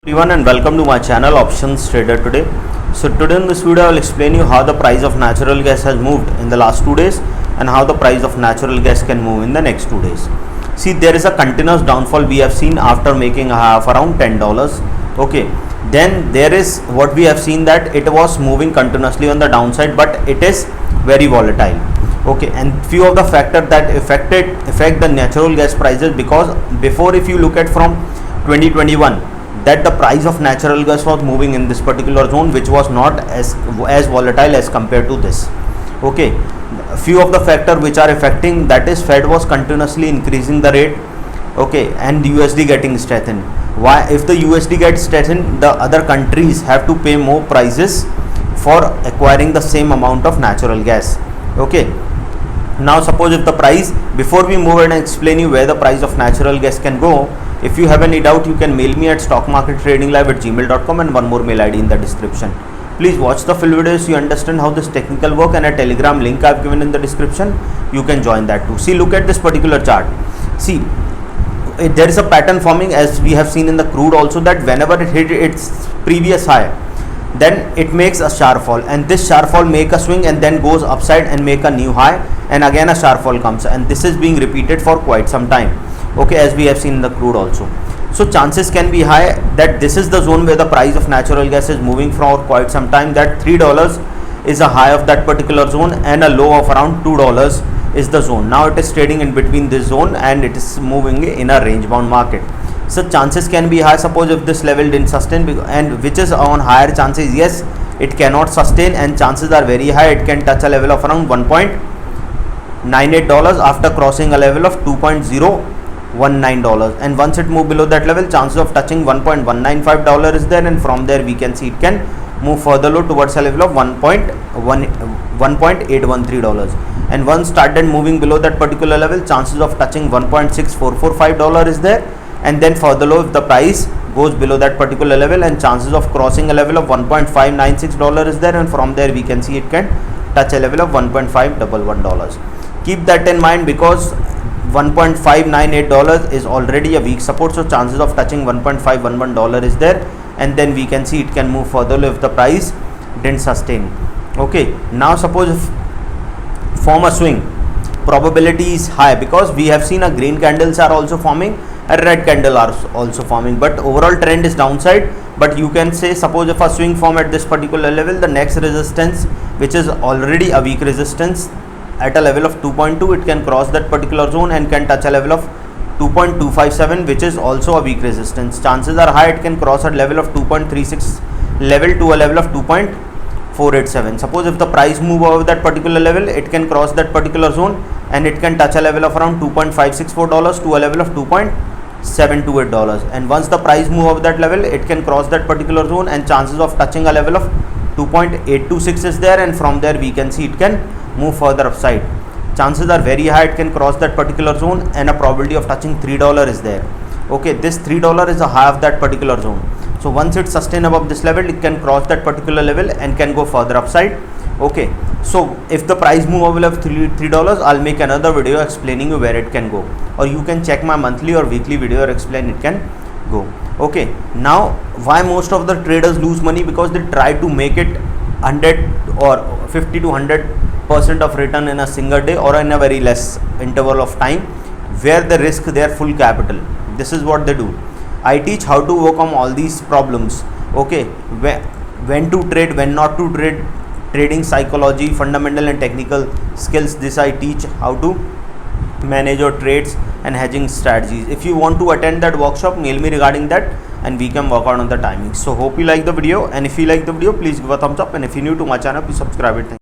Everyone and welcome to my channel Options Trader today. So today in this video I will explain you how the price of natural gas has moved in the last 2 days and how the price of natural gas can move in the next 2 days. See, there is a continuous downfall we have seen after making a high of around $10. Okay, then there is what we have seen that it was moving continuously on the downside, but it is very volatile. Okay, and few of the factors that affect the natural gas prices, because before, if you look at from 2021, that the price of natural gas was moving in this particular zone, which was not as volatile as compared to this. Okay, few of the factors which are affecting, that is Fed was continuously increasing the rate. Okay, and USD getting strengthened. Why? If the USD gets strengthened, the other countries have to pay more prices for acquiring the same amount of natural gas. Okay, now suppose if the price, before we move ahead and explain you where the price of natural gas can go, if you have any doubt, you can mail me at stockmarkettradinglive@gmail.com and one more mail ID in the description. Please watch the full video so you understand how this technical work, and a Telegram link I have given in the description. You can join that too. See, look at this particular chart. See, there is a pattern forming, as we have seen in the crude also, that whenever it hit its previous high, then it makes a sharp fall, and this sharp fall make a swing and then goes upside and make a new high, and again a sharp fall comes, and this is being repeated for quite some time. Okay, as we have seen in the crude also. So chances can be high that this is the zone where the price of natural gas is moving for quite some time, that $3 is a high of that particular zone and a low of around $2 is the zone. Now it is trading in between this zone and it is moving in a range bound market. So chances can be high. Suppose if this level didn't sustain, and which is on higher chances, yes, it cannot sustain, and chances are very high it can touch a level of around $1.98 after crossing a level of $2.019, and once it move below that level, chances of touching $1.195 is there, and from there we can see it can move further low towards a level of $1.813, and once started moving below that particular level, chances of touching $1.6445 is there, and then further low if the price goes below that particular level, and chances of crossing a level of $1.596 is there, and from there we can see it can touch a level of $1.511. Keep that in mind, because $1.598 is already a weak support, so chances of touching $1.511 is there, and then we can see it can move further low if the price didn't sustain. Okay, now suppose if form a swing, probability is high, because we have seen a green candles are also forming, a red candle are also forming, but overall trend is downside. But you can say, suppose if a swing form at this particular level, the next resistance, which is already a weak resistance at a level of 2.2, it can cross that particular zone and can touch a level of 2.257, which is also a weak resistance. Chances are high it can cross a level of 2.36 level to a level of 2.487. Suppose if the price move over that particular level, it can cross that particular zone and it can touch a level of around $2.564 to a level of $2.728, and once the price move over that level, it can cross that particular zone, and chances of touching a level of 2.826 is there, and from there we can see it can move further upside. Chances are very high it can cross that particular zone, and a probability of touching $3 is there. Okay, this $3 is a high of that particular zone, so once it sustain above this level, it can cross that particular level and can go further upside. Okay, so if the price move over of $3, I'll make another video explaining you where it can go, or you can check my monthly or weekly video or explain it can go. Okay, now why most of the traders lose money? Because they try to make it 100 or 50 to 100% of return in a single day or in a very less interval of time, where they risk their full capital. This is what they do. I teach how to overcome all these problems. Okay, when to trade, when not to trade, trading psychology, fundamental and technical skills. This I teach how to manage your trades and hedging strategies. If you want to attend that workshop, mail me regarding that and we can work out on the timings. So hope you like the video, and if you like the video, please give a thumbs up, and if you're new to my channel, please subscribe it.